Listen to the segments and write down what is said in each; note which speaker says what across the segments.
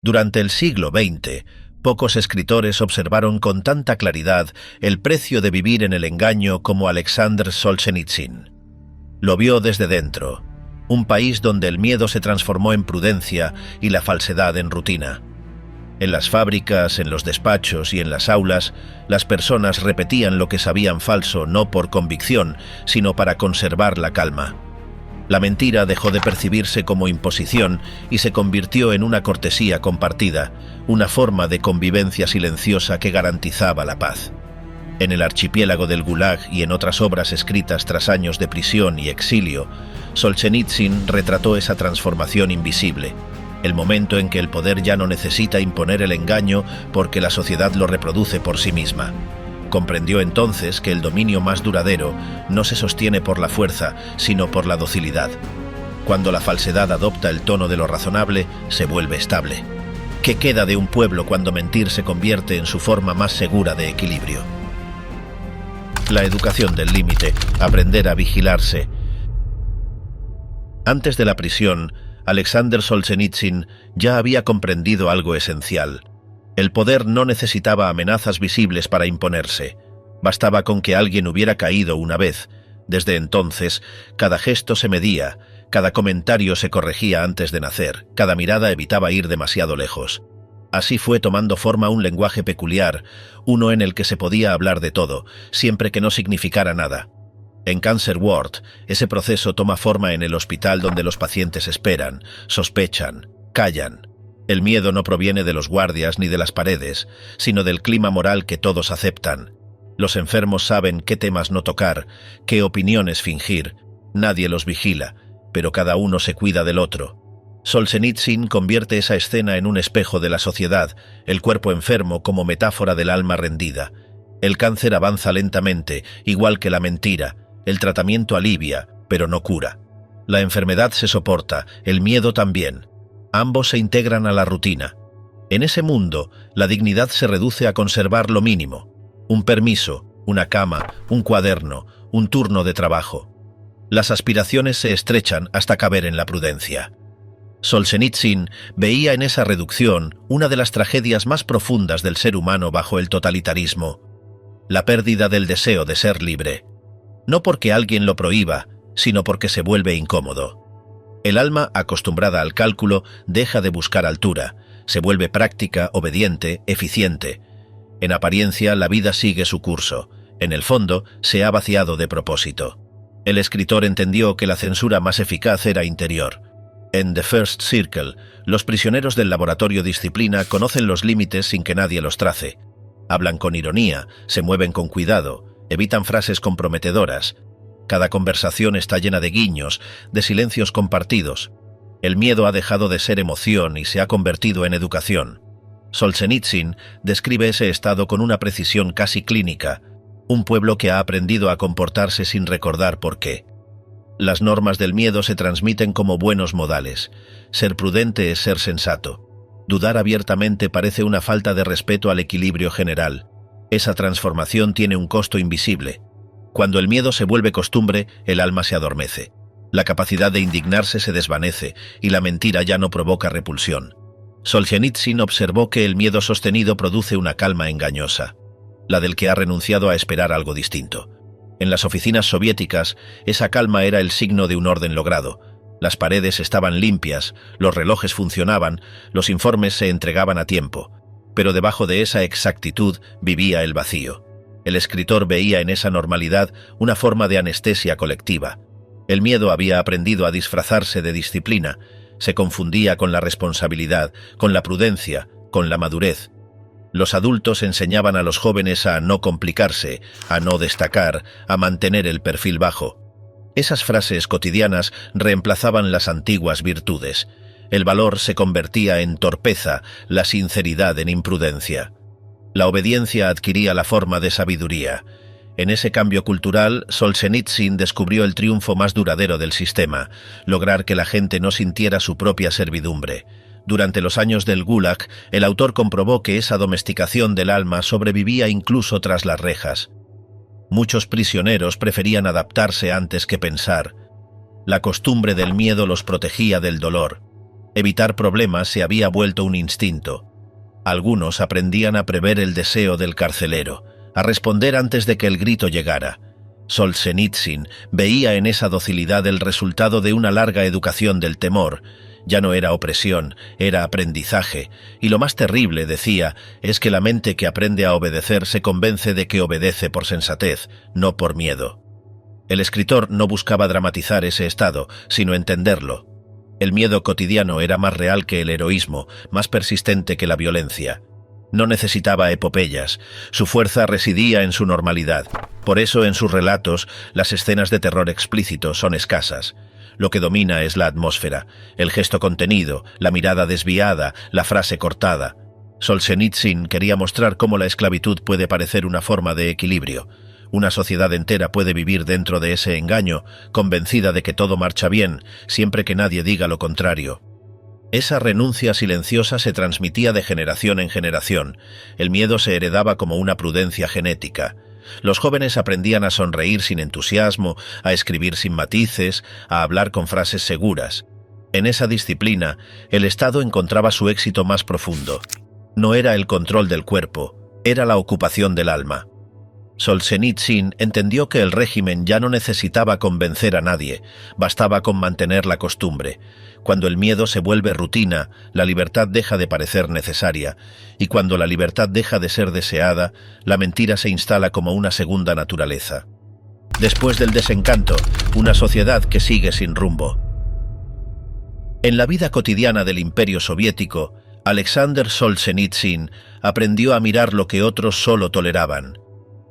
Speaker 1: Durante el siglo XX, pocos escritores observaron con tanta claridad el precio de vivir en el engaño como Alexander Solzhenitsyn. Lo vio desde dentro, un país donde el miedo se transformó en prudencia y la falsedad en rutina. En las fábricas, en los despachos y en las aulas, las personas repetían lo que sabían falso no por convicción, sino para conservar la calma. La mentira dejó de percibirse como imposición y se convirtió en una cortesía compartida, una forma de convivencia silenciosa que garantizaba la paz. En el archipiélago del Gulag y en otras obras escritas tras años de prisión y exilio, Solzhenitsyn retrató esa transformación invisible, el momento en que el poder ya no necesita imponer el engaño porque la sociedad lo reproduce por sí misma. Comprendió entonces que el dominio más duradero no se sostiene por la fuerza, sino por la docilidad. Cuando la falsedad adopta el tono de lo razonable, se vuelve estable. ¿Qué queda de un pueblo cuando mentir se convierte en su forma más segura de equilibrio? La educación del límite, aprender a vigilarse. Antes de la prisión, Alexander Solzhenitsyn ya había comprendido algo esencial. El poder no necesitaba amenazas visibles para imponerse. Bastaba con que alguien hubiera caído una vez. Desde entonces, cada gesto se medía, cada comentario se corregía antes de nacer, cada mirada evitaba ir demasiado lejos. Así fue tomando forma un lenguaje peculiar, uno en el que se podía hablar de todo, siempre que no significara nada. En Cancer Ward, ese proceso toma forma en el hospital donde los pacientes esperan, sospechan, callan. El miedo no proviene de los guardias ni de las paredes, sino del clima moral que todos aceptan. Los enfermos saben qué temas no tocar, qué opiniones fingir. Nadie los vigila, pero cada uno se cuida del otro. Solzhenitsyn convierte esa escena en un espejo de la sociedad, el cuerpo enfermo como metáfora del alma rendida. El cáncer avanza lentamente, igual que la mentira. El tratamiento alivia, pero no cura. La enfermedad se soporta, el miedo también. Ambos se integran a la rutina. En ese mundo, la dignidad se reduce a conservar lo mínimo: un permiso, una cama, un cuaderno, un turno de trabajo. Las aspiraciones se estrechan hasta caber en la prudencia. Solzhenitsyn veía en esa reducción una de las tragedias más profundas del ser humano bajo el totalitarismo: la pérdida del deseo de ser libre. No porque alguien lo prohíba, sino porque se vuelve incómodo. El alma, acostumbrada al cálculo, deja de buscar altura, se vuelve práctica, obediente, eficiente. En apariencia, la vida sigue su curso. En el fondo, se ha vaciado de propósito. El escritor entendió que la censura más eficaz era interior. En The First Circle, los prisioneros del laboratorio Disciplina conocen los límites sin que nadie los trace. Hablan con ironía, se mueven con cuidado, evitan frases comprometedoras. Cada conversación está llena de guiños, de silencios compartidos. El miedo ha dejado de ser emoción y se ha convertido en educación. Solzhenitsyn describe ese estado con una precisión casi clínica, un pueblo que ha aprendido a comportarse sin recordar por qué. Las normas del miedo se transmiten como buenos modales. Ser prudente es ser sensato. Dudar abiertamente parece una falta de respeto al equilibrio general. Esa transformación tiene un costo invisible. Cuando el miedo se vuelve costumbre, el alma se adormece. La capacidad de indignarse se desvanece y la mentira ya no provoca repulsión. Solzhenitsyn observó que el miedo sostenido produce una calma engañosa, la del que ha renunciado a esperar algo distinto. En las oficinas soviéticas, esa calma era el signo de un orden logrado. Las paredes estaban limpias, los relojes funcionaban, los informes se entregaban a tiempo. Pero debajo de esa exactitud vivía el vacío. El escritor veía en esa normalidad una forma de anestesia colectiva. El miedo había aprendido a disfrazarse de disciplina, se confundía con la responsabilidad, con la prudencia, con la madurez. Los adultos enseñaban a los jóvenes a no complicarse, a no destacar, a mantener el perfil bajo. Esas frases cotidianas reemplazaban las antiguas virtudes. El valor se convertía en torpeza, la sinceridad en imprudencia. La obediencia adquiría la forma de sabiduría. En ese cambio cultural, Solzhenitsyn descubrió el triunfo más duradero del sistema, lograr que la gente no sintiera su propia servidumbre. Durante los años del Gulag, el autor comprobó que esa domesticación del alma sobrevivía incluso tras las rejas. Muchos prisioneros preferían adaptarse antes que pensar. La costumbre del miedo los protegía del dolor. Evitar problemas se había vuelto un instinto. Algunos aprendían a prever el deseo del carcelero, a responder antes de que el grito llegara. Solzhenitsyn veía en esa docilidad el resultado de una larga educación del temor. Ya no era opresión, era aprendizaje, y lo más terrible, decía, es que la mente que aprende a obedecer se convence de que obedece por sensatez, no por miedo. El escritor no buscaba dramatizar ese estado, sino entenderlo. El miedo cotidiano era más real que el heroísmo, más persistente que la violencia. No necesitaba epopeyas, su fuerza residía en su normalidad. Por eso en sus relatos las escenas de terror explícito son escasas. Lo que domina es la atmósfera, el gesto contenido, la mirada desviada, la frase cortada. Solzhenitsyn quería mostrar cómo la esclavitud puede parecer una forma de equilibrio. Una sociedad entera puede vivir dentro de ese engaño, convencida de que todo marcha bien, siempre que nadie diga lo contrario. Esa renuncia silenciosa se transmitía de generación en generación. El miedo se heredaba como una prudencia genética. Los jóvenes aprendían a sonreír sin entusiasmo, a escribir sin matices, a hablar con frases seguras. En esa disciplina, el Estado encontraba su éxito más profundo. No era el control del cuerpo, era la ocupación del alma. Solzhenitsyn entendió que el régimen ya no necesitaba convencer a nadie, bastaba con mantener la costumbre. Cuando el miedo se vuelve rutina, la libertad deja de parecer necesaria, y cuando la libertad deja de ser deseada, la mentira se instala como una segunda naturaleza. Después del desencanto, una sociedad que sigue sin rumbo. En la vida cotidiana del Imperio Soviético, Alexander Solzhenitsyn aprendió a mirar lo que otros solo toleraban.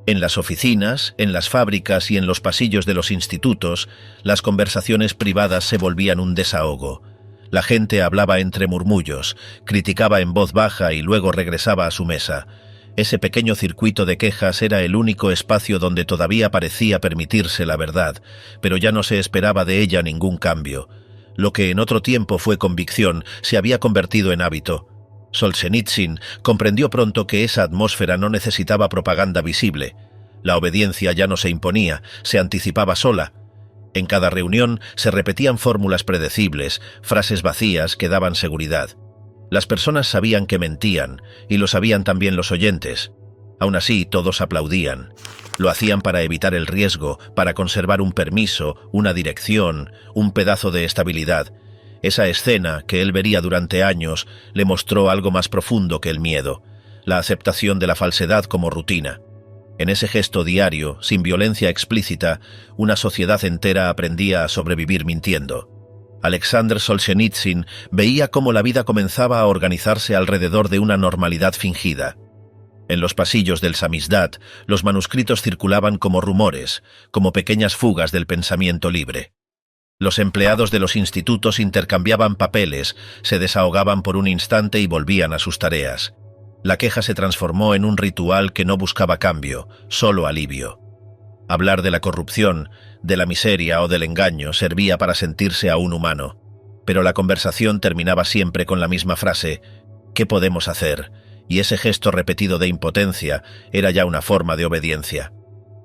Speaker 1: En las oficinas, en las fábricas y en los pasillos de los institutos, las conversaciones privadas se volvían un desahogo. La gente hablaba entre murmullos, criticaba en voz baja y luego regresaba a su mesa. Ese pequeño circuito de quejas era el único espacio donde todavía parecía permitirse la verdad, pero ya no se esperaba de ella ningún cambio. Lo que en otro tiempo fue convicción se había convertido en hábito. Solzhenitsyn comprendió pronto que esa atmósfera no necesitaba propaganda visible. La obediencia ya no se imponía, se anticipaba sola. En cada reunión se repetían fórmulas predecibles, frases vacías que daban seguridad. Las personas sabían que mentían, y lo sabían también los oyentes. Aún así, todos aplaudían. Lo hacían para evitar el riesgo, para conservar un permiso, una dirección, un pedazo de estabilidad. Esa escena, que él vería durante años, le mostró algo más profundo que el miedo, la aceptación de la falsedad como rutina. En ese gesto diario, sin violencia explícita, una sociedad entera aprendía a sobrevivir mintiendo. Alexander Solzhenitsyn veía cómo la vida comenzaba a organizarse alrededor de una normalidad fingida. En los pasillos del Samizdat, los manuscritos circulaban como rumores, como pequeñas fugas del pensamiento libre. Los empleados de los institutos intercambiaban papeles, se desahogaban por un instante y volvían a sus tareas. La queja se transformó en un ritual que no buscaba cambio, solo alivio. Hablar de la corrupción, de la miseria o del engaño servía para sentirse aún humano, pero la conversación terminaba siempre con la misma frase: ¿qué podemos hacer? Y ese gesto repetido de impotencia era ya una forma de obediencia.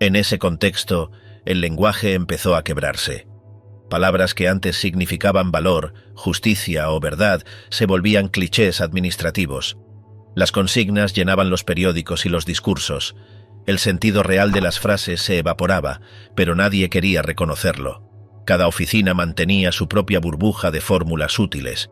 Speaker 1: En ese contexto, el lenguaje empezó a quebrarse. Palabras que antes significaban valor, justicia o verdad se volvían clichés administrativos. Las consignas llenaban los periódicos y los discursos. El sentido real de las frases se evaporaba, pero nadie quería reconocerlo. Cada oficina mantenía su propia burbuja de fórmulas útiles.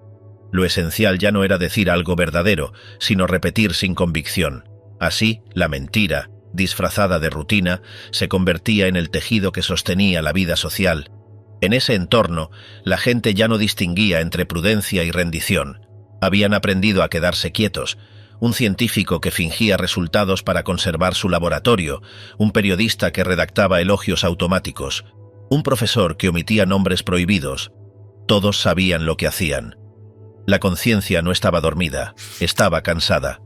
Speaker 1: Lo esencial ya no era decir algo verdadero, sino repetir sin convicción. Así, la mentira, disfrazada de rutina, se convertía en el tejido que sostenía la vida social. En ese entorno, la gente ya no distinguía entre prudencia y rendición. Habían aprendido a quedarse quietos. Un científico que fingía resultados para conservar su laboratorio, un periodista que redactaba elogios automáticos, un profesor que omitía nombres prohibidos. Todos sabían lo que hacían. La conciencia no estaba dormida, estaba cansada.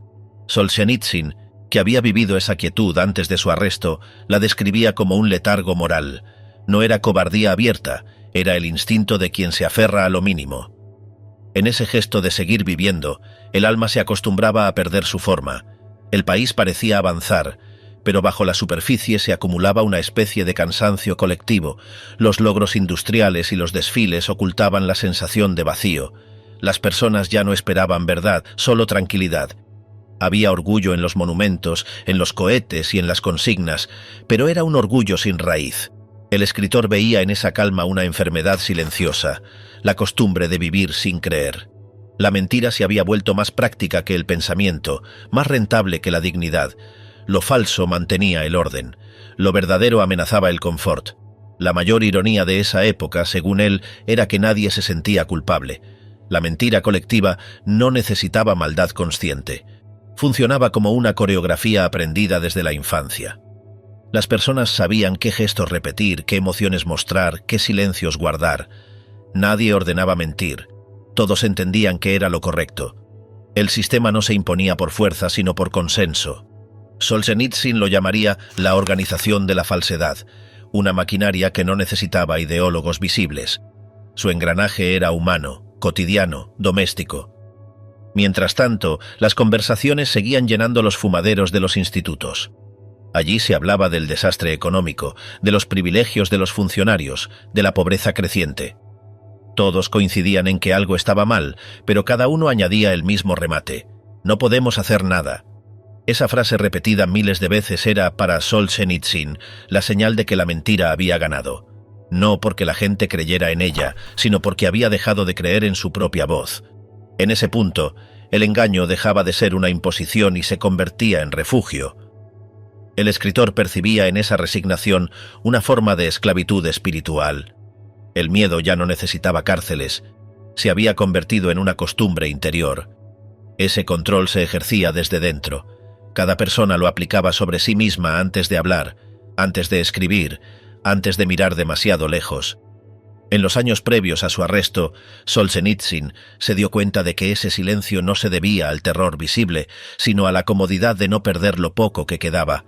Speaker 1: Solzhenitsyn, que había vivido esa quietud antes de su arresto, la describía como un letargo moral. No era cobardía abierta, era el instinto de quien se aferra a lo mínimo. En ese gesto de seguir viviendo, el alma se acostumbraba a perder su forma. El país parecía avanzar, pero bajo la superficie se acumulaba una especie de cansancio colectivo. Los logros industriales y los desfiles ocultaban la sensación de vacío. Las personas ya no esperaban verdad, solo tranquilidad. Había orgullo en los monumentos, en los cohetes y en las consignas, pero era un orgullo sin raíz. El escritor veía en esa calma una enfermedad silenciosa, la costumbre de vivir sin creer. La mentira se había vuelto más práctica que el pensamiento, más rentable que la dignidad. Lo falso mantenía el orden, lo verdadero amenazaba el confort. La mayor ironía de esa época, según él, era que nadie se sentía culpable. La mentira colectiva no necesitaba maldad consciente. Funcionaba como una coreografía aprendida desde la infancia. Las personas sabían qué gestos repetir, qué emociones mostrar, qué silencios guardar. Nadie ordenaba mentir. Todos entendían que era lo correcto. El sistema no se imponía por fuerza, sino por consenso. Solzhenitsyn lo llamaría la organización de la falsedad, una maquinaria que no necesitaba ideólogos visibles. Su engranaje era humano, cotidiano, doméstico. Mientras tanto, las conversaciones seguían llenando los fumaderos de los institutos. Allí se hablaba del desastre económico, de los privilegios de los funcionarios, de la pobreza creciente. Todos coincidían en que algo estaba mal, pero cada uno añadía el mismo remate: no podemos hacer nada. Esa frase repetida miles de veces era, para Solzhenitsyn, la señal de que la mentira había ganado. No porque la gente creyera en ella, sino porque había dejado de creer en su propia voz. En ese punto, el engaño dejaba de ser una imposición y se convertía en refugio. El escritor percibía en esa resignación una forma de esclavitud espiritual. El miedo ya no necesitaba cárceles, se había convertido en una costumbre interior. Ese control se ejercía desde dentro. Cada persona lo aplicaba sobre sí misma antes de hablar, antes de escribir, antes de mirar demasiado lejos. En los años previos a su arresto, Solzhenitsyn se dio cuenta de que ese silencio no se debía al terror visible, sino a la comodidad de no perder lo poco que quedaba.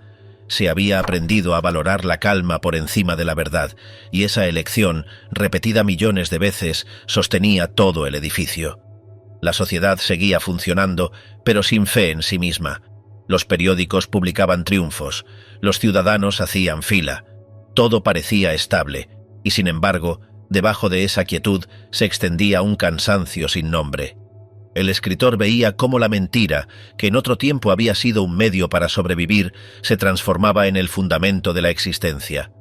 Speaker 1: Se había aprendido a valorar la calma por encima de la verdad, y esa elección, repetida millones de veces, sostenía todo el edificio. La sociedad seguía funcionando, pero sin fe en sí misma. Los periódicos publicaban triunfos, los ciudadanos hacían fila. Todo parecía estable, y sin embargo, debajo de esa quietud se extendía un cansancio sin nombre. El escritor veía cómo la mentira, que en otro tiempo había sido un medio para sobrevivir, se transformaba en el fundamento de la existencia.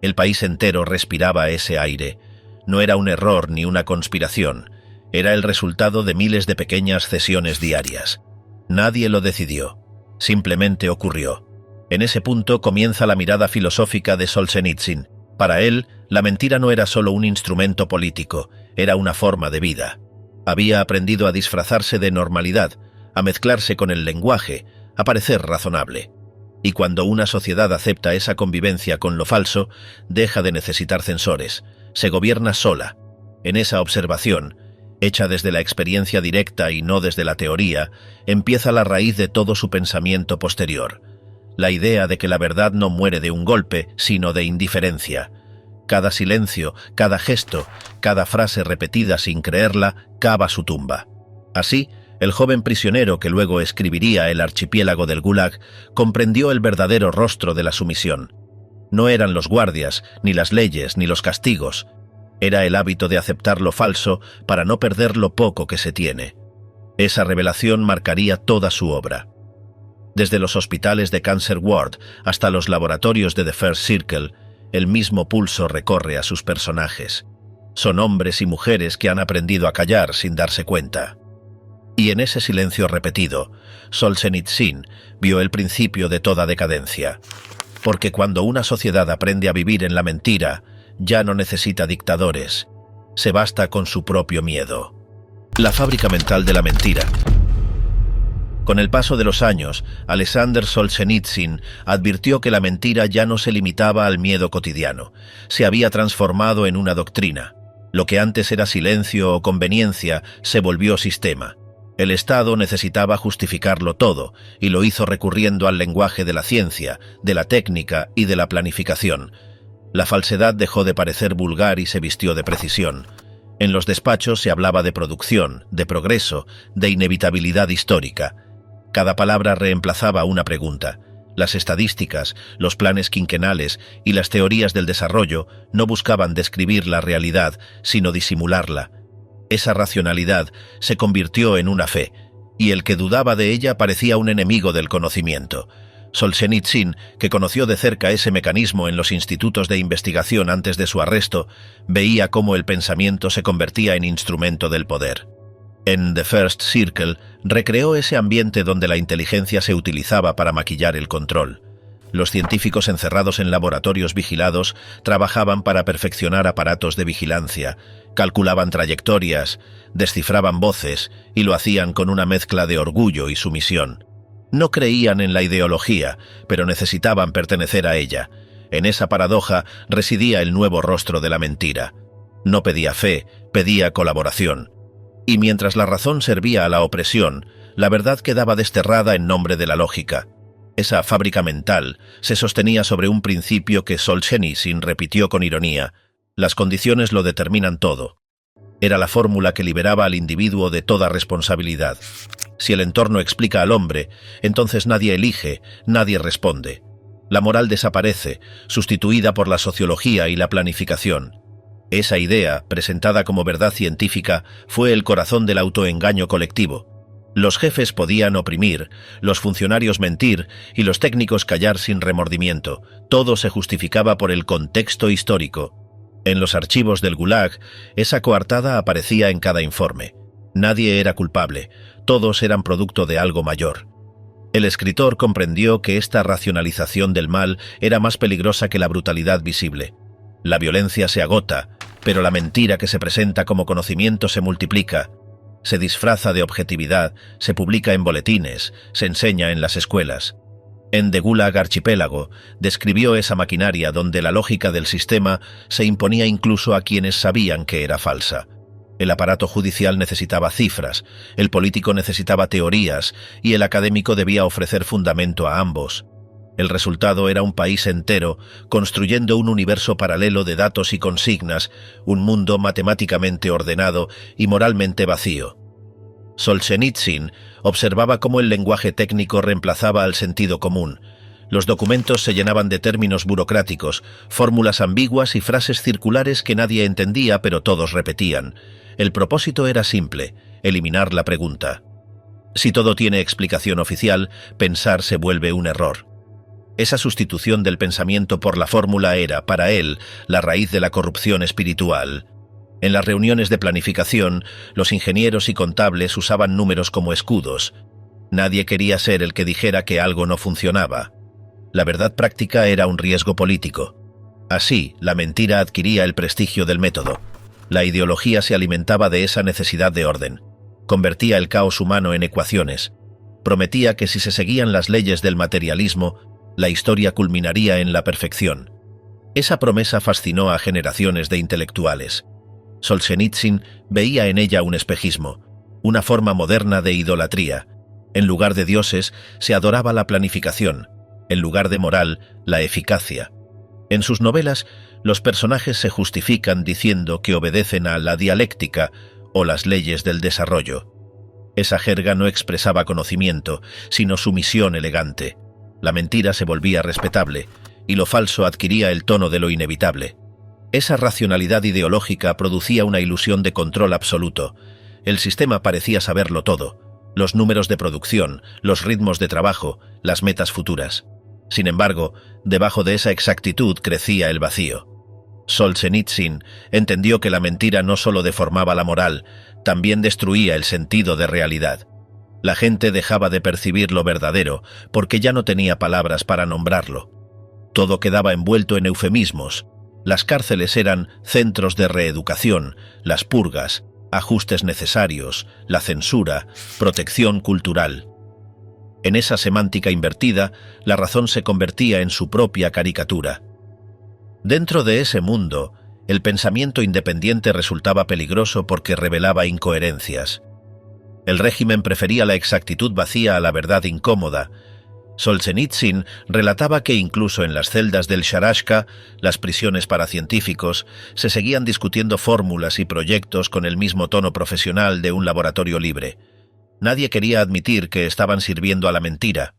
Speaker 1: El país entero respiraba ese aire. No era un error ni una conspiración. Era el resultado de miles de pequeñas cesiones diarias. Nadie lo decidió. Simplemente ocurrió. En ese punto comienza la mirada filosófica de Solzhenitsyn. Para él, la mentira no era solo un instrumento político, era una forma de vida. Había aprendido a disfrazarse de normalidad, a mezclarse con el lenguaje, a parecer razonable. Y cuando una sociedad acepta esa convivencia con lo falso, deja de necesitar censores, se gobierna sola. En esa observación, hecha desde la experiencia directa y no desde la teoría, empieza la raíz de todo su pensamiento posterior. La idea de que la verdad no muere de un golpe, sino de indiferencia. Cada silencio, cada gesto, cada frase repetida sin creerla, cava su tumba. Así, el joven prisionero que luego escribiría El archipiélago del Gulag comprendió el verdadero rostro de la sumisión. No eran los guardias, ni las leyes, ni los castigos. Era el hábito de aceptar lo falso para no perder lo poco que se tiene. Esa revelación marcaría toda su obra. Desde los hospitales de Cancer Ward hasta los laboratorios de The First Circle, el mismo pulso recorre a sus personajes. Son hombres y mujeres que han aprendido a callar sin darse cuenta. Y en ese silencio repetido, Solzhenitsyn vio el principio de toda decadencia. Porque cuando una sociedad aprende a vivir en la mentira, ya no necesita dictadores. Se basta con su propio miedo. La fábrica mental de la mentira. Con el paso de los años, Alexander Solzhenitsyn advirtió que la mentira ya no se limitaba al miedo cotidiano. Se había transformado en una doctrina. Lo que antes era silencio o conveniencia se volvió sistema. El Estado necesitaba justificarlo todo, y lo hizo recurriendo al lenguaje de la ciencia, de la técnica y de la planificación. La falsedad dejó de parecer vulgar y se vistió de precisión. En los despachos se hablaba de producción, de progreso, de inevitabilidad histórica. Cada palabra reemplazaba una pregunta. Las estadísticas, los planes quinquenales y las teorías del desarrollo no buscaban describir la realidad, sino disimularla. Esa racionalidad se convirtió en una fe, y el que dudaba de ella parecía un enemigo del conocimiento. Solzhenitsyn, que conoció de cerca ese mecanismo en los institutos de investigación antes de su arresto, veía cómo el pensamiento se convertía en instrumento del poder. En The First Circle recreó ese ambiente donde la inteligencia se utilizaba para maquillar el control. Los científicos encerrados en laboratorios vigilados trabajaban para perfeccionar aparatos de vigilancia, calculaban trayectorias, descifraban voces y lo hacían con una mezcla de orgullo y sumisión. No creían en la ideología, pero necesitaban pertenecer a ella. En esa paradoja residía el nuevo rostro de la mentira. No pedía fe, pedía colaboración. Y mientras la razón servía a la opresión, la verdad quedaba desterrada en nombre de la lógica. Esa fábrica mental se sostenía sobre un principio que Solzhenitsyn repitió con ironía: las condiciones lo determinan todo. Era la fórmula que liberaba al individuo de toda responsabilidad. Si el entorno explica al hombre, entonces nadie elige, nadie responde. La moral desaparece, sustituida por la sociología y la planificación. Esa idea, presentada como verdad científica, fue el corazón del autoengaño colectivo. Los jefes podían oprimir, los funcionarios mentir y los técnicos callar sin remordimiento. Todo se justificaba por el contexto histórico. En los archivos del Gulag, esa coartada aparecía en cada informe. Nadie era culpable, todos eran producto de algo mayor. El escritor comprendió que esta racionalización del mal era más peligrosa que la brutalidad visible. La violencia se agota, pero la mentira que se presenta como conocimiento se multiplica. Se disfraza de objetividad, se publica en boletines, se enseña en las escuelas. En The Gulag Archipiélago describió esa maquinaria donde la lógica del sistema se imponía incluso a quienes sabían que era falsa. El aparato judicial necesitaba cifras, el político necesitaba teorías y el académico debía ofrecer fundamento a ambos. El resultado era un país entero construyendo un universo paralelo de datos y consignas, un mundo matemáticamente ordenado y moralmente vacío. Solzhenitsyn observaba cómo el lenguaje técnico reemplazaba al sentido común. Los documentos se llenaban de términos burocráticos, fórmulas ambiguas y frases circulares que nadie entendía pero todos repetían. El propósito era simple: eliminar la pregunta. Si todo tiene explicación oficial, pensar se vuelve un error. Esa sustitución del pensamiento por la fórmula era, para él, la raíz de la corrupción espiritual. En las reuniones de planificación, los ingenieros y contables usaban números como escudos. Nadie quería ser el que dijera que algo no funcionaba. La verdad práctica era un riesgo político. Así, la mentira adquiría el prestigio del método. La ideología se alimentaba de esa necesidad de orden. Convertía el caos humano en ecuaciones. Prometía que si se seguían las leyes del materialismo, la historia culminaría en la perfección. Esa promesa fascinó a generaciones de intelectuales. Solzhenitsyn veía en ella un espejismo, una forma moderna de idolatría. En lugar de dioses, se adoraba la planificación. En lugar de moral, la eficacia. En sus novelas, los personajes se justifican diciendo que obedecen a la dialéctica o las leyes del desarrollo. Esa jerga no expresaba conocimiento, sino sumisión elegante. La mentira se volvía respetable, y lo falso adquiría el tono de lo inevitable. Esa racionalidad ideológica producía una ilusión de control absoluto. El sistema parecía saberlo todo: los números de producción, los ritmos de trabajo, las metas futuras. Sin embargo, debajo de esa exactitud crecía el vacío. Solzhenitsyn entendió que la mentira no solo deformaba la moral, también destruía el sentido de realidad. La gente dejaba de percibir lo verdadero porque ya no tenía palabras para nombrarlo. Todo quedaba envuelto en eufemismos. Las cárceles eran centros de reeducación, las purgas, ajustes necesarios, la censura, protección cultural. En esa semántica invertida, la razón se convertía en su propia caricatura. Dentro de ese mundo, el pensamiento independiente resultaba peligroso porque revelaba incoherencias. El régimen prefería la exactitud vacía a la verdad incómoda. Solzhenitsyn relataba que incluso en las celdas del Sharashka, las prisiones para científicos, se seguían discutiendo fórmulas y proyectos con el mismo tono profesional de un laboratorio libre. Nadie quería admitir que estaban sirviendo a la mentira.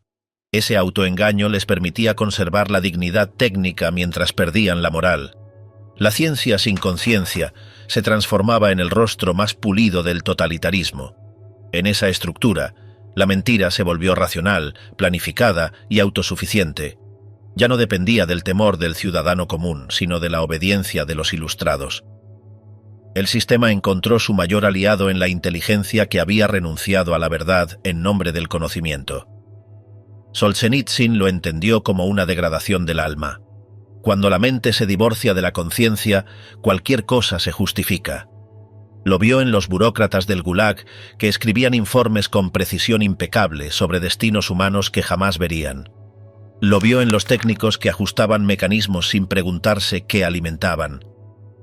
Speaker 1: Ese autoengaño les permitía conservar la dignidad técnica mientras perdían la moral. La ciencia sin conciencia se transformaba en el rostro más pulido del totalitarismo. En esa estructura, la mentira se volvió racional, planificada y autosuficiente. Ya no dependía del temor del ciudadano común, sino de la obediencia de los ilustrados. El sistema encontró su mayor aliado en la inteligencia que había renunciado a la verdad en nombre del conocimiento. Solzhenitsyn lo entendió como una degradación del alma. Cuando la mente se divorcia de la conciencia, cualquier cosa se justifica. Lo vio en los burócratas del Gulag, que escribían informes con precisión impecable sobre destinos humanos que jamás verían. Lo vio en los técnicos que ajustaban mecanismos sin preguntarse qué alimentaban.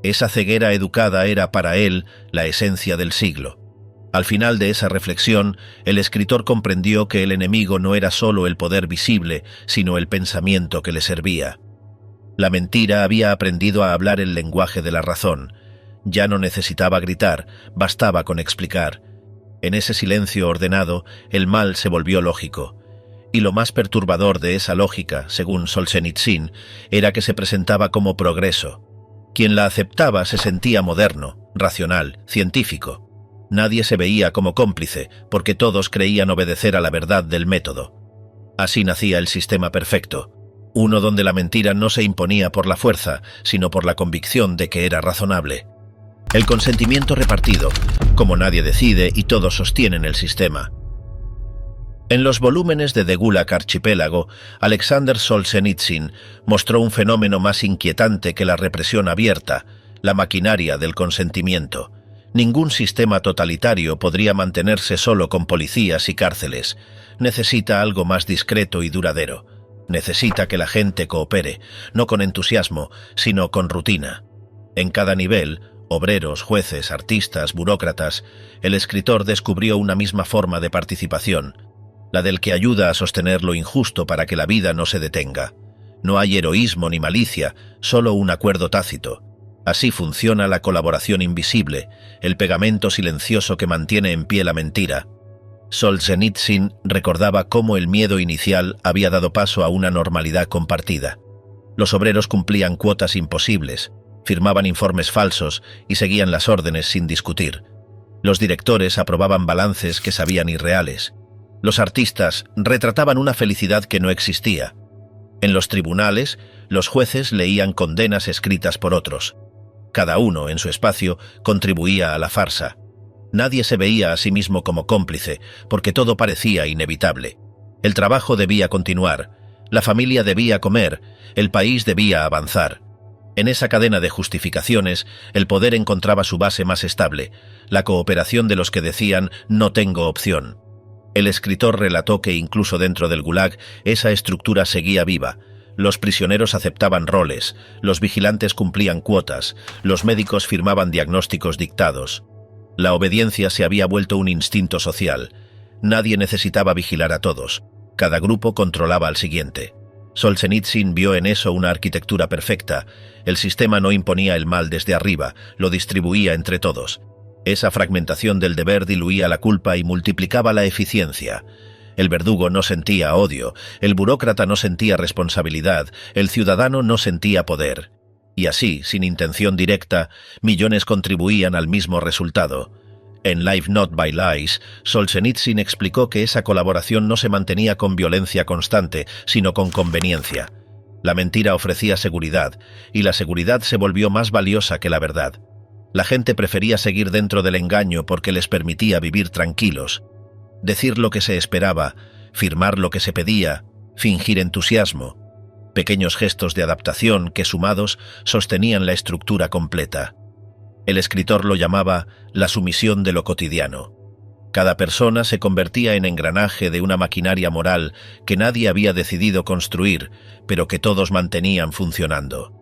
Speaker 1: Esa ceguera educada era para él la esencia del siglo. Al final de esa reflexión, el escritor comprendió que el enemigo no era solo el poder visible, sino el pensamiento que le servía. La mentira había aprendido a hablar el lenguaje de la razón. Ya no necesitaba gritar, bastaba con explicar. En ese silencio ordenado, el mal se volvió lógico. Y lo más perturbador de esa lógica, según Solzhenitsyn, era que se presentaba como progreso. Quien la aceptaba se sentía moderno, racional, científico. Nadie se veía como cómplice, porque todos creían obedecer a la verdad del método. Así nacía el sistema perfecto, uno donde la mentira no se imponía por la fuerza, sino por la convicción de que era razonable. El consentimiento repartido, como nadie decide y todos sostienen el sistema. En los volúmenes de The Gulag Archipélago, Alexander Solzhenitsyn mostró un fenómeno más inquietante que la represión abierta, la maquinaria del consentimiento. Ningún sistema totalitario podría mantenerse solo con policías y cárceles. Necesita algo más discreto y duradero. Necesita que la gente coopere, no con entusiasmo, sino con rutina. En cada nivel, obreros, jueces, artistas, burócratas, el escritor descubrió una misma forma de participación, la del que ayuda a sostener lo injusto para que la vida no se detenga. No hay heroísmo ni malicia, solo un acuerdo tácito. Así funciona la colaboración invisible, el pegamento silencioso que mantiene en pie la mentira. Solzhenitsyn recordaba cómo el miedo inicial había dado paso a una normalidad compartida. Los obreros cumplían cuotas imposibles, firmaban informes falsos y seguían las órdenes sin discutir. Los directores aprobaban balances que sabían irreales. Los artistas retrataban una felicidad que no existía. En los tribunales, los jueces leían condenas escritas por otros. Cada uno, en su espacio, contribuía a la farsa. Nadie se veía a sí mismo como cómplice, porque todo parecía inevitable. El trabajo debía continuar, la familia debía comer, el país debía avanzar. En esa cadena de justificaciones, el poder encontraba su base más estable, la cooperación de los que decían «no tengo opción». El escritor relató que incluso dentro del Gulag esa estructura seguía viva. Los prisioneros aceptaban roles, los vigilantes cumplían cuotas, los médicos firmaban diagnósticos dictados. La obediencia se había vuelto un instinto social. Nadie necesitaba vigilar a todos. Cada grupo controlaba al siguiente. Solzhenitsyn vio en eso una arquitectura perfecta. El sistema no imponía el mal desde arriba, lo distribuía entre todos. Esa fragmentación del deber diluía la culpa y multiplicaba la eficiencia. El verdugo no sentía odio, el burócrata no sentía responsabilidad, el ciudadano no sentía poder. Y así, sin intención directa, millones contribuían al mismo resultado. En Live Not by Lies, Solzhenitsyn explicó que esa colaboración no se mantenía con violencia constante, sino con conveniencia. La mentira ofrecía seguridad, y la seguridad se volvió más valiosa que la verdad. La gente prefería seguir dentro del engaño porque les permitía vivir tranquilos. Decir lo que se esperaba, firmar lo que se pedía, fingir entusiasmo. Pequeños gestos de adaptación que, sumados, sostenían la estructura completa. El escritor lo llamaba la sumisión de lo cotidiano. Cada persona se convertía en engranaje de una maquinaria moral que nadie había decidido construir, pero que todos mantenían funcionando.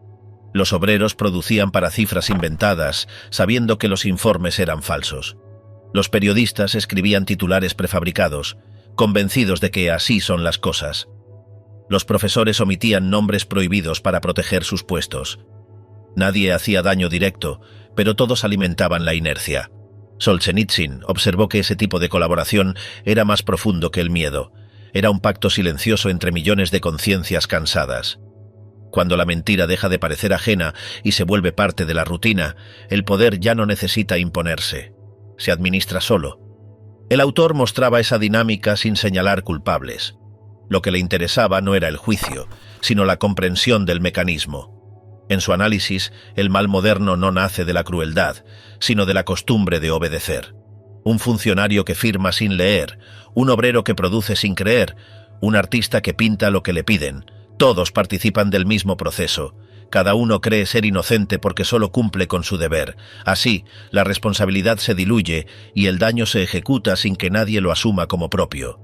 Speaker 1: Los obreros producían para cifras inventadas, sabiendo que los informes eran falsos. Los periodistas escribían titulares prefabricados, convencidos de que así son las cosas. Los profesores omitían nombres prohibidos para proteger sus puestos. Nadie hacía daño directo, pero todos alimentaban la inercia. Solzhenitsyn observó que ese tipo de colaboración era más profundo que el miedo. Era un pacto silencioso entre millones de conciencias cansadas. Cuando la mentira deja de parecer ajena y se vuelve parte de la rutina, el poder ya no necesita imponerse. Se administra solo. El autor mostraba esa dinámica sin señalar culpables. Lo que le interesaba no era el juicio, sino la comprensión del mecanismo. En su análisis, el mal moderno no nace de la crueldad, sino de la costumbre de obedecer. Un funcionario que firma sin leer, un obrero que produce sin creer, un artista que pinta lo que le piden. Todos participan del mismo proceso. Cada uno cree ser inocente porque solo cumple con su deber. Así, la responsabilidad se diluye y el daño se ejecuta sin que nadie lo asuma como propio.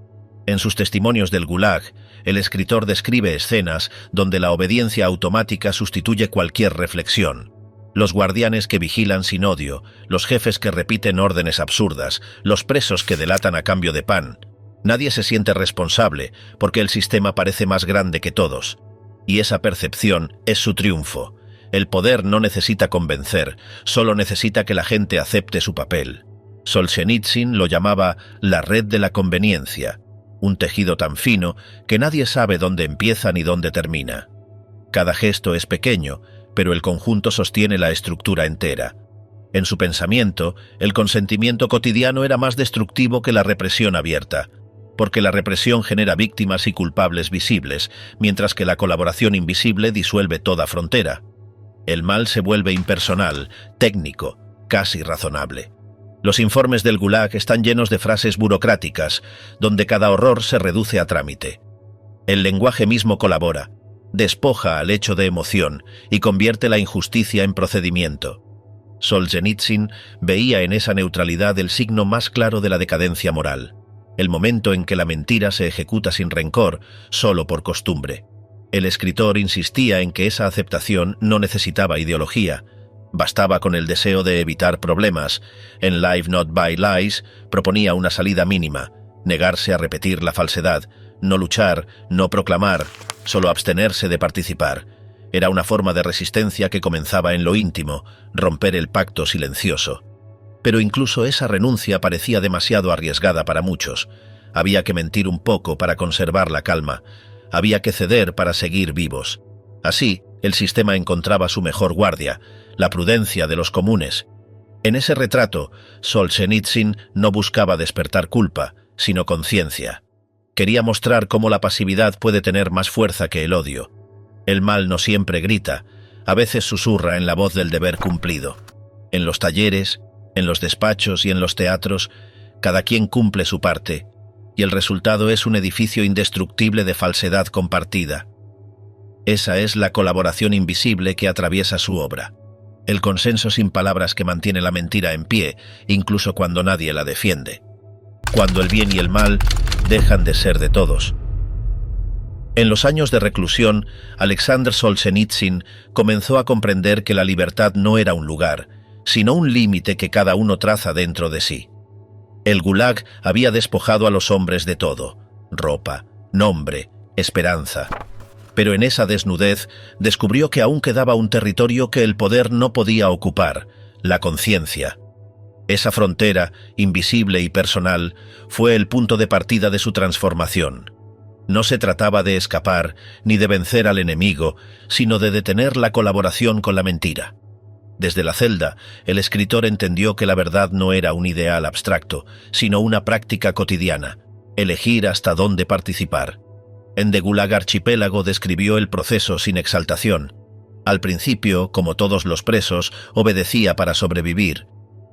Speaker 1: En sus testimonios del Gulag, el escritor describe escenas donde la obediencia automática sustituye cualquier reflexión. Los guardianes que vigilan sin odio, los jefes que repiten órdenes absurdas, los presos que delatan a cambio de pan. Nadie se siente responsable porque el sistema parece más grande que todos. Y esa percepción es su triunfo. El poder no necesita convencer, solo necesita que la gente acepte su papel. Solzhenitsyn lo llamaba la red de la conveniencia, un tejido tan fino que nadie sabe dónde empieza ni dónde termina. Cada gesto es pequeño, pero el conjunto sostiene la estructura entera. En su pensamiento, el consentimiento cotidiano era más destructivo que la represión abierta, porque la represión genera víctimas y culpables visibles, mientras que la colaboración invisible disuelve toda frontera. El mal se vuelve impersonal, técnico, casi razonable. Los informes del Gulag están llenos de frases burocráticas, donde cada horror se reduce a trámite. El lenguaje mismo colabora, despoja al hecho de emoción y convierte la injusticia en procedimiento. Solzhenitsyn veía en esa neutralidad el signo más claro de la decadencia moral. El momento en que la mentira se ejecuta sin rencor, solo por costumbre. El escritor insistía en que esa aceptación no necesitaba ideología, bastaba con el deseo de evitar problemas. En Live Not by Lies proponía una salida mínima, negarse a repetir la falsedad, no luchar, no proclamar, solo abstenerse de participar. Era una forma de resistencia que comenzaba en lo íntimo, romper el pacto silencioso. Pero incluso esa renuncia parecía demasiado arriesgada para muchos. Había que mentir un poco para conservar la calma. Había que ceder para seguir vivos. Así, el sistema encontraba su mejor guardia, la prudencia de los comunes. En ese retrato, Solzhenitsyn no buscaba despertar culpa, sino conciencia. Quería mostrar cómo la pasividad puede tener más fuerza que el odio. El mal no siempre grita, a veces susurra en la voz del deber cumplido. En los talleres, en los despachos y en los teatros, cada quien cumple su parte, y el resultado es un edificio indestructible de falsedad compartida. Esa es la colaboración invisible que atraviesa su obra, el consenso sin palabras que mantiene la mentira en pie, incluso cuando nadie la defiende. Cuando el bien y el mal dejan de ser de todos. En los años de reclusión, Alexander Solzhenitsyn comenzó a comprender que la libertad no era un lugar, sino un límite que cada uno traza dentro de sí. El Gulag había despojado a los hombres de todo: ropa, nombre, esperanza. Pero en esa desnudez descubrió que aún quedaba un territorio que el poder no podía ocupar: la conciencia. Esa frontera, invisible y personal, fue el punto de partida de su transformación. No se trataba de escapar ni de vencer al enemigo, sino de detener la colaboración con la mentira. Desde la celda, el escritor entendió que la verdad no era un ideal abstracto, sino una práctica cotidiana: elegir hasta dónde participar. En The Gulag Archipélago describió el proceso sin exaltación. Al principio, como todos los presos, obedecía para sobrevivir.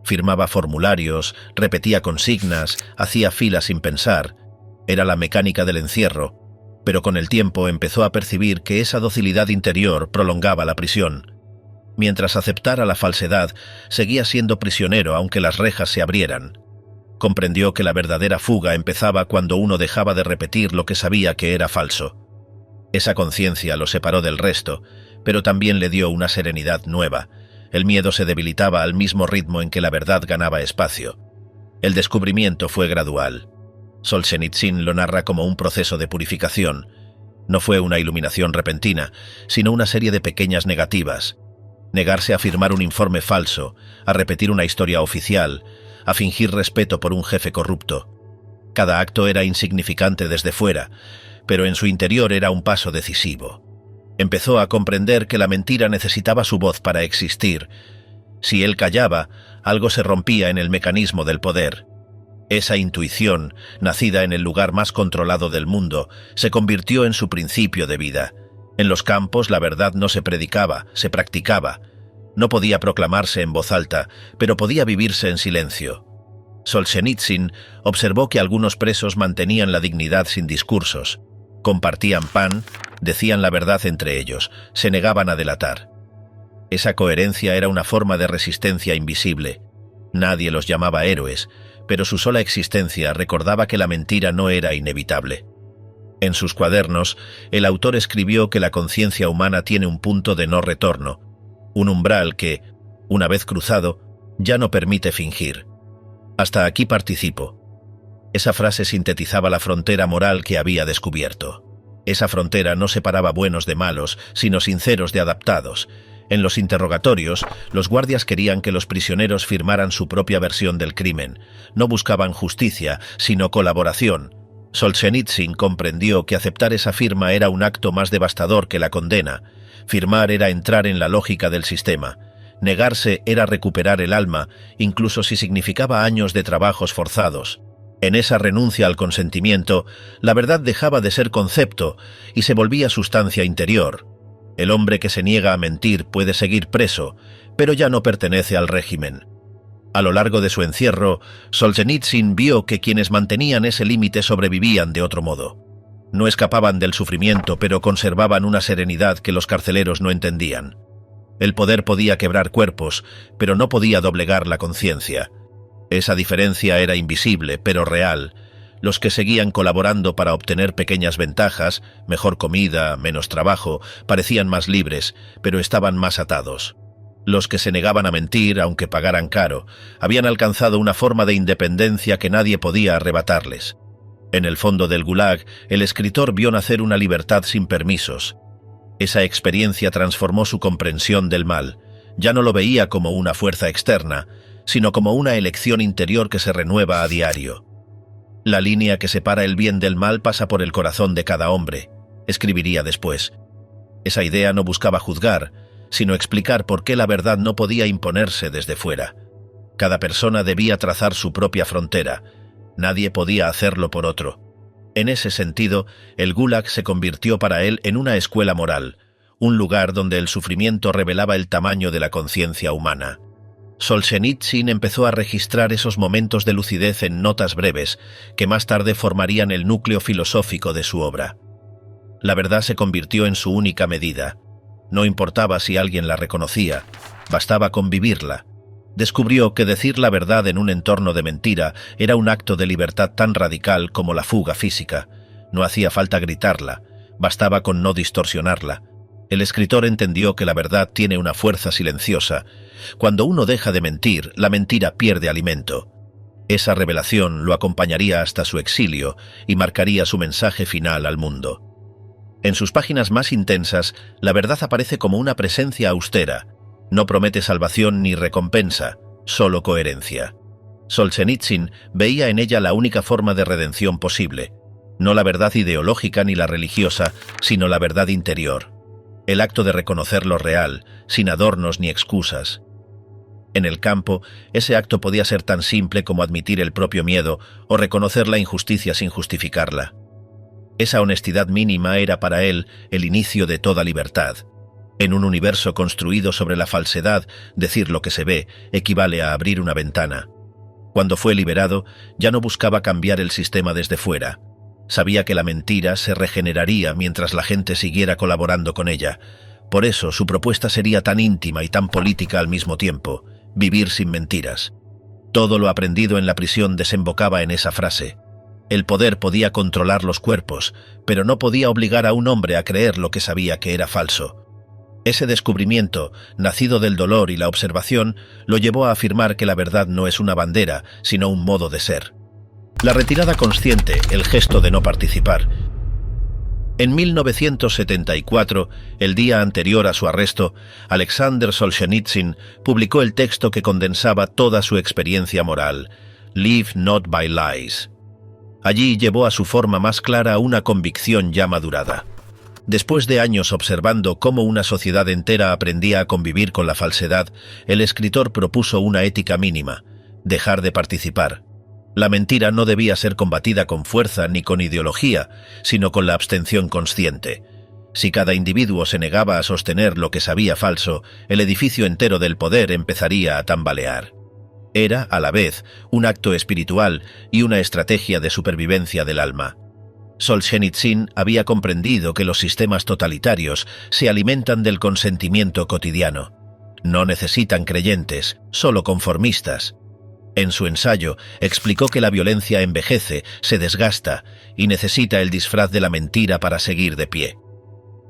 Speaker 1: Firmaba formularios, repetía consignas, hacía filas sin pensar. Era la mecánica del encierro, pero con el tiempo empezó a percibir que esa docilidad interior prolongaba la prisión. Mientras aceptara la falsedad, seguía siendo prisionero aunque las rejas se abrieran. Comprendió que la verdadera fuga empezaba cuando uno dejaba de repetir lo que sabía que era falso. Esa conciencia lo separó del resto, pero también le dio una serenidad nueva. El miedo se debilitaba al mismo ritmo en que la verdad ganaba espacio. El descubrimiento fue gradual. Solzhenitsyn lo narra como un proceso de purificación. No fue una iluminación repentina, sino una serie de pequeñas negativas. Negarse a firmar un informe falso, a repetir una historia oficial, a fingir respeto por un jefe corrupto. Cada acto era insignificante desde fuera, pero en su interior era un paso decisivo. Empezó a comprender que la mentira necesitaba su voz para existir. Si él callaba, algo se rompía en el mecanismo del poder. Esa intuición, nacida en el lugar más controlado del mundo, se convirtió en su principio de vida. En los campos la verdad no se predicaba, se practicaba. No podía proclamarse en voz alta, pero podía vivirse en silencio. Solzhenitsyn observó que algunos presos mantenían la dignidad sin discursos. Compartían pan, decían la verdad entre ellos, se negaban a delatar. Esa coherencia era una forma de resistencia invisible. Nadie los llamaba héroes, pero su sola existencia recordaba que la mentira no era inevitable. En sus cuadernos, el autor escribió que la conciencia humana tiene un punto de no retorno, un umbral que, una vez cruzado, ya no permite fingir. Hasta aquí participo. Esa frase sintetizaba la frontera moral que había descubierto. Esa frontera no separaba buenos de malos, sino sinceros de adaptados. En los interrogatorios, los guardias querían que los prisioneros firmaran su propia versión del crimen. No buscaban justicia, sino colaboración. Solzhenitsyn comprendió que aceptar esa firma era un acto más devastador que la condena. Firmar era entrar en la lógica del sistema. Negarse era recuperar el alma, incluso si significaba años de trabajos forzados. En esa renuncia al consentimiento, la verdad dejaba de ser concepto y se volvía sustancia interior. El hombre que se niega a mentir puede seguir preso, pero ya no pertenece al régimen. A lo largo de su encierro, Solzhenitsyn vio que quienes mantenían ese límite sobrevivían de otro modo. No escapaban del sufrimiento, pero conservaban una serenidad que los carceleros no entendían. El poder podía quebrar cuerpos, pero no podía doblegar la conciencia. Esa diferencia era invisible, pero real. Los que seguían colaborando para obtener pequeñas ventajas, mejor comida, menos trabajo, parecían más libres, pero estaban más atados. Los que se negaban a mentir, aunque pagaran caro, habían alcanzado una forma de independencia que nadie podía arrebatarles. En el fondo del Gulag, el escritor vio nacer una libertad sin permisos. Esa experiencia transformó su comprensión del mal. Ya no lo veía como una fuerza externa, sino como una elección interior que se renueva a diario. La línea que separa el bien del mal pasa por el corazón de cada hombre, escribiría después. Esa idea no buscaba juzgar, sino explicar por qué la verdad no podía imponerse desde fuera. Cada persona debía trazar su propia frontera. Nadie podía hacerlo por otro. En ese sentido, el Gulag se convirtió para él en una escuela moral, un lugar donde el sufrimiento revelaba el tamaño de la conciencia humana. Solzhenitsyn empezó a registrar esos momentos de lucidez en notas breves, que más tarde formarían el núcleo filosófico de su obra. La verdad se convirtió en su única medida. No importaba si alguien la reconocía, bastaba con vivirla. Descubrió que decir la verdad en un entorno de mentira era un acto de libertad tan radical como la fuga física. No hacía falta gritarla, bastaba con no distorsionarla. El escritor entendió que la verdad tiene una fuerza silenciosa. Cuando uno deja de mentir, la mentira pierde alimento. Esa revelación lo acompañaría hasta su exilio y marcaría su mensaje final al mundo. En sus páginas más intensas, la verdad aparece como una presencia austera. No promete salvación ni recompensa, solo coherencia. Solzhenitsyn veía en ella la única forma de redención posible. No la verdad ideológica ni la religiosa, sino la verdad interior. El acto de reconocer lo real, sin adornos ni excusas. En el campo, ese acto podía ser tan simple como admitir el propio miedo o reconocer la injusticia sin justificarla. Esa honestidad mínima era para él el inicio de toda libertad. En un universo construido sobre la falsedad, decir lo que se ve equivale a abrir una ventana. Cuando fue liberado, ya no buscaba cambiar el sistema desde fuera. Sabía que la mentira se regeneraría mientras la gente siguiera colaborando con ella. Por eso su propuesta sería tan íntima y tan política al mismo tiempo: vivir sin mentiras. Todo lo aprendido en la prisión desembocaba en esa frase. El poder podía controlar los cuerpos, pero no podía obligar a un hombre a creer lo que sabía que era falso. Ese descubrimiento, nacido del dolor y la observación, lo llevó a afirmar que la verdad no es una bandera, sino un modo de ser. La retirada consciente, el gesto de no participar. En 1974, el día anterior a su arresto, Alexander Solzhenitsyn publicó el texto que condensaba toda su experiencia moral, Live Not by Lies. Allí llevó a su forma más clara una convicción ya madurada. Después de años observando cómo una sociedad entera aprendía a convivir con la falsedad, el escritor propuso una ética mínima: dejar de participar. La mentira no debía ser combatida con fuerza ni con ideología, sino con la abstención consciente. Si cada individuo se negaba a sostener lo que sabía falso, el edificio entero del poder empezaría a tambalear. Era, a la vez, un acto espiritual y una estrategia de supervivencia del alma. Solzhenitsyn había comprendido que los sistemas totalitarios se alimentan del consentimiento cotidiano. No necesitan creyentes, solo conformistas. En su ensayo, explicó que la violencia envejece, se desgasta y necesita el disfraz de la mentira para seguir de pie.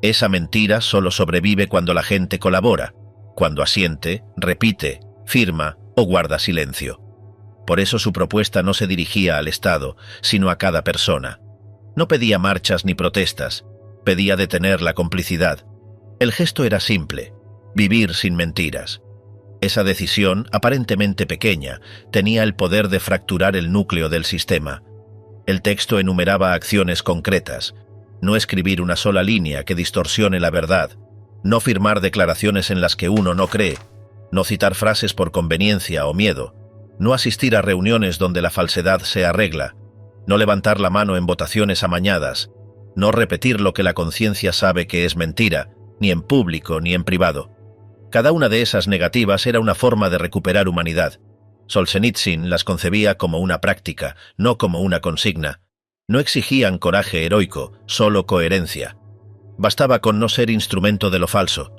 Speaker 1: Esa mentira solo sobrevive cuando la gente colabora, cuando asiente, repite, firma o guarda silencio. Por eso su propuesta no se dirigía al Estado, sino a cada persona. No pedía marchas ni protestas, pedía detener la complicidad. El gesto era simple: vivir sin mentiras. Esa decisión, aparentemente pequeña, tenía el poder de fracturar el núcleo del sistema. El texto enumeraba acciones concretas: no escribir una sola línea que distorsione la verdad, no firmar declaraciones en las que uno no cree, no citar frases por conveniencia o miedo, no asistir a reuniones donde la falsedad sea regla, no levantar la mano en votaciones amañadas, no repetir lo que la conciencia sabe que es mentira, ni en público ni en privado. Cada una de esas negativas era una forma de recuperar humanidad. Solzhenitsyn las concebía como una práctica, no como una consigna. No exigían coraje heroico, solo coherencia. Bastaba con no ser instrumento de lo falso.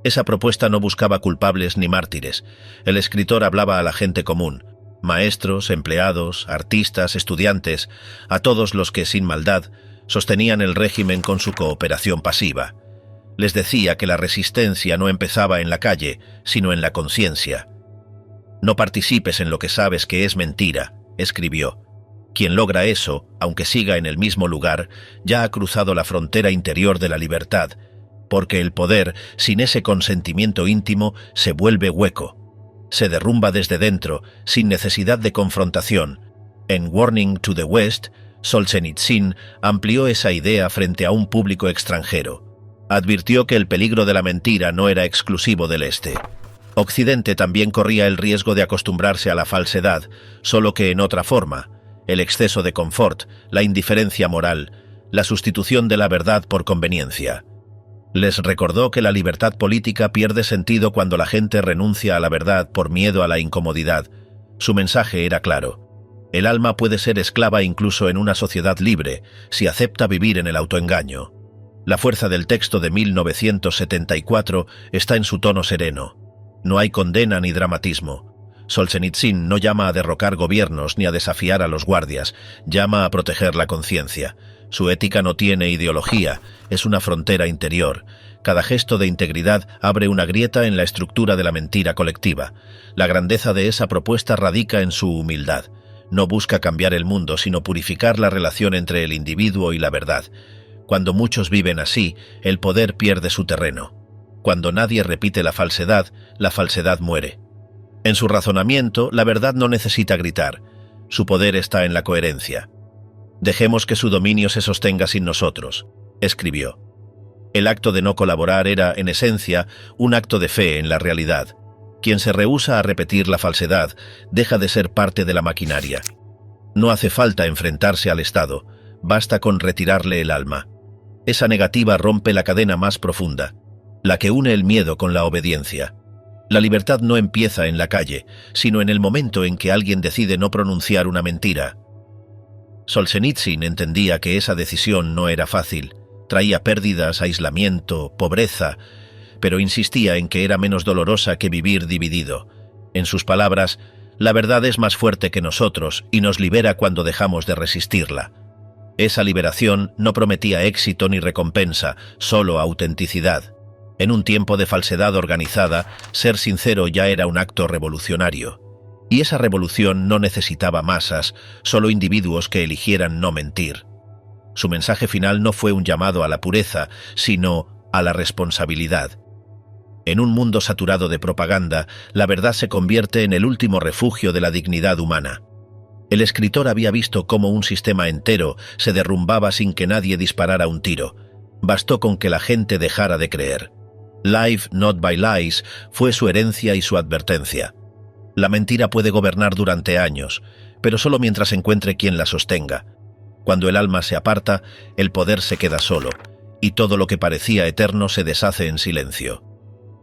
Speaker 1: Esa propuesta no buscaba culpables ni mártires. El escritor hablaba a la gente común: maestros, empleados, artistas, estudiantes, a todos los que, sin maldad, sostenían el régimen con su cooperación pasiva. Les decía que la resistencia no empezaba en la calle, sino en la conciencia. «No participes en lo que sabes que es mentira», escribió. «Quien logra eso, aunque siga en el mismo lugar, ya ha cruzado la frontera interior de la libertad, porque el poder, sin ese consentimiento íntimo, se vuelve hueco. Se derrumba desde dentro, sin necesidad de confrontación». En Warning to the West, Solzhenitsyn amplió esa idea frente a un público extranjero. Advirtió que el peligro de la mentira no era exclusivo del Este. Occidente también corría el riesgo de acostumbrarse a la falsedad, solo que en otra forma: el exceso de confort, la indiferencia moral, la sustitución de la verdad por conveniencia. Les recordó que la libertad política pierde sentido cuando la gente renuncia a la verdad por miedo a la incomodidad. Su mensaje era claro: el alma puede ser esclava incluso en una sociedad libre, si acepta vivir en el autoengaño. La fuerza del texto de 1974 está en su tono sereno. No hay condena ni dramatismo. Solzhenitsyn no llama a derrocar gobiernos ni a desafiar a los guardias, llama a proteger la conciencia. Su ética no tiene ideología, es una frontera interior. Cada gesto de integridad abre una grieta en la estructura de la mentira colectiva. La grandeza de esa propuesta radica en su humildad. No busca cambiar el mundo, sino purificar la relación entre el individuo y la verdad. Cuando muchos viven así, el poder pierde su terreno. Cuando nadie repite la falsedad muere. En su razonamiento, la verdad no necesita gritar. Su poder está en la coherencia. «Dejemos que su dominio se sostenga sin nosotros», escribió. El acto de no colaborar era, en esencia, un acto de fe en la realidad. Quien se rehúsa a repetir la falsedad deja de ser parte de la maquinaria. No hace falta enfrentarse al Estado, basta con retirarle el alma. Esa negativa rompe la cadena más profunda, la que une el miedo con la obediencia. La libertad no empieza en la calle, sino en el momento en que alguien decide no pronunciar una mentira. Solzhenitsyn entendía que esa decisión no era fácil, traía pérdidas, aislamiento, pobreza, pero insistía en que era menos dolorosa que vivir dividido. En sus palabras: «La verdad es más fuerte que nosotros y nos libera cuando dejamos de resistirla». Esa liberación no prometía éxito ni recompensa, solo autenticidad. En un tiempo de falsedad organizada, ser sincero ya era un acto revolucionario. Y esa revolución no necesitaba masas, solo individuos que eligieran no mentir. Su mensaje final no fue un llamado a la pureza, sino a la responsabilidad. En un mundo saturado de propaganda, la verdad se convierte en el último refugio de la dignidad humana. El escritor había visto cómo un sistema entero se derrumbaba sin que nadie disparara un tiro. Bastó con que la gente dejara de creer. Live Not by Lies fue su herencia y su advertencia. La mentira puede gobernar durante años, pero solo mientras encuentre quien la sostenga. Cuando el alma se aparta, el poder se queda solo, y todo lo que parecía eterno se deshace en silencio.